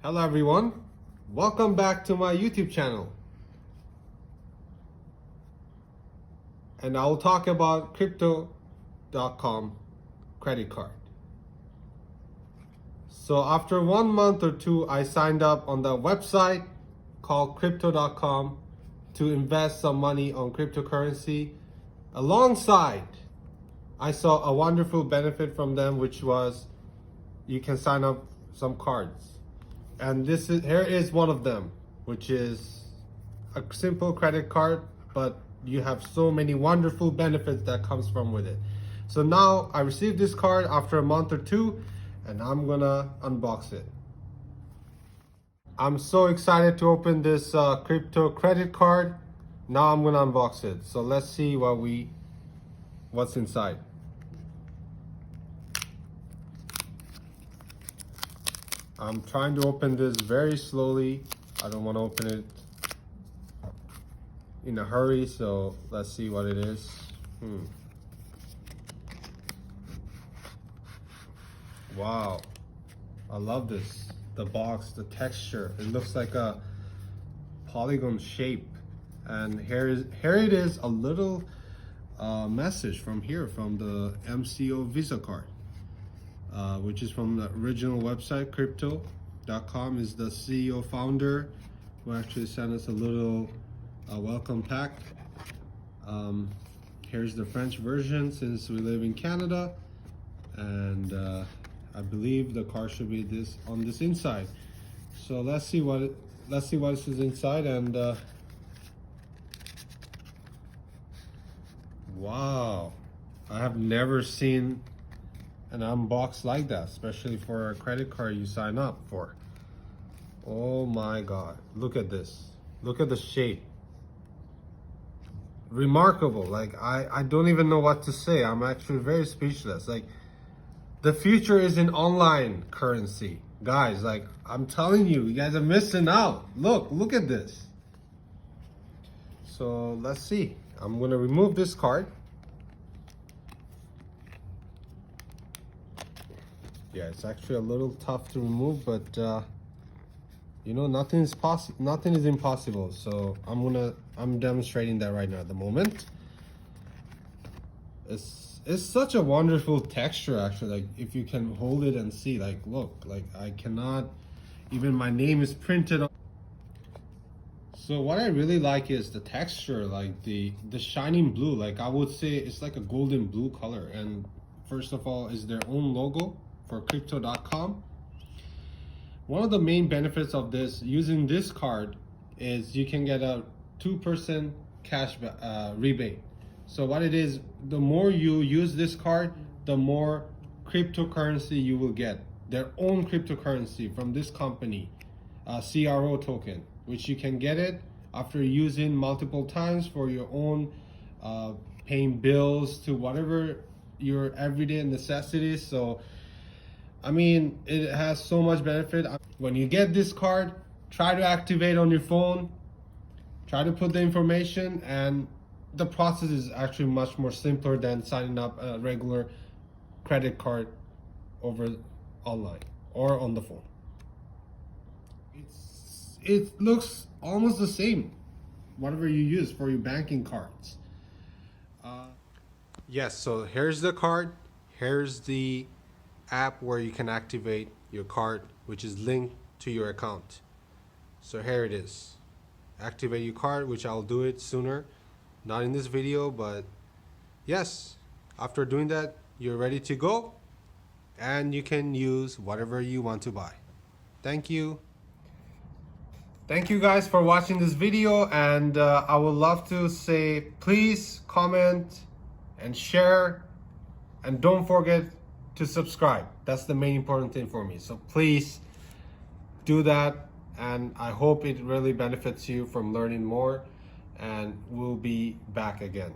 Hello everyone, welcome back to my YouTube channel, and I'll talk about crypto.com credit card. So after 1 month or two, I signed up on the website called crypto.com to invest some money on cryptocurrency. Alongside, I saw a wonderful benefit from them, which was you can sign up some cards. And here is one of them, which is a simple credit card, but you have so many wonderful benefits that comes from with it. So now I received this card after a month or two, and I'm gonna unbox it. I'm so excited to open this crypto credit card. Now I'm gonna unbox it. So let's see what's inside. I'm trying to open this very slowly. I don't want to open it in a hurry, so let's see what it is. Wow, I love this. The box, the texture, it looks like a polygon shape. And here it is, a little message from the MCO Visa card. Which is from the original website. Crypto.com is the CEO founder who actually sent us a little welcome pack. Here's the French version since we live in Canada, and I believe the card should be on this inside. So let's see what is inside. And wow, I have never seen an unbox like that, especially for a credit card you sign up for. Oh my god, look at this, look at the shape. Remarkable. Like I don't even know what to say. I'm actually very speechless. Like, the future is in online currency, guys. Like, I'm telling you, you guys are missing out. Look at this. So let's see, I'm gonna remove this card. Yeah, it's actually a little tough to remove, but you know, nothing is impossible. So I'm demonstrating that right now at the moment. It's such a wonderful texture, actually. Like, if you can hold it and see, like, look, like I cannot even, my name is printed on. So what I really like is the texture, like the shining blue. Like, I would say it's like a golden blue color. And first of all is their own logo for crypto.com. One of the main benefits of this, using this card, is you can get a 2% cash rebate. So what it is, the more you use this card, the more cryptocurrency you will get. Their own cryptocurrency from this company, CRO token, which you can get it after using multiple times for your own paying bills to whatever your everyday necessities. So I mean, it has so much benefit. When you get this card, try to activate on your phone, try to put the information, and the process is actually much more simpler than signing up a regular credit card over online or on the phone. It looks almost the same, whatever you use for your banking cards. Yes, so here's the card. Here's the app where you can activate your card, which is linked to your account. So here it is. Activate your card, which I'll do it sooner. Not in this video, but yes, after doing that, you're ready to go and you can use whatever you want to buy. Thank you. Thank you guys for watching this video, and I would love to say, please comment and share, and don't forget to subscribe. That's the main important thing for me. So please do that, and I hope it really benefits you from learning more, and we'll be back again.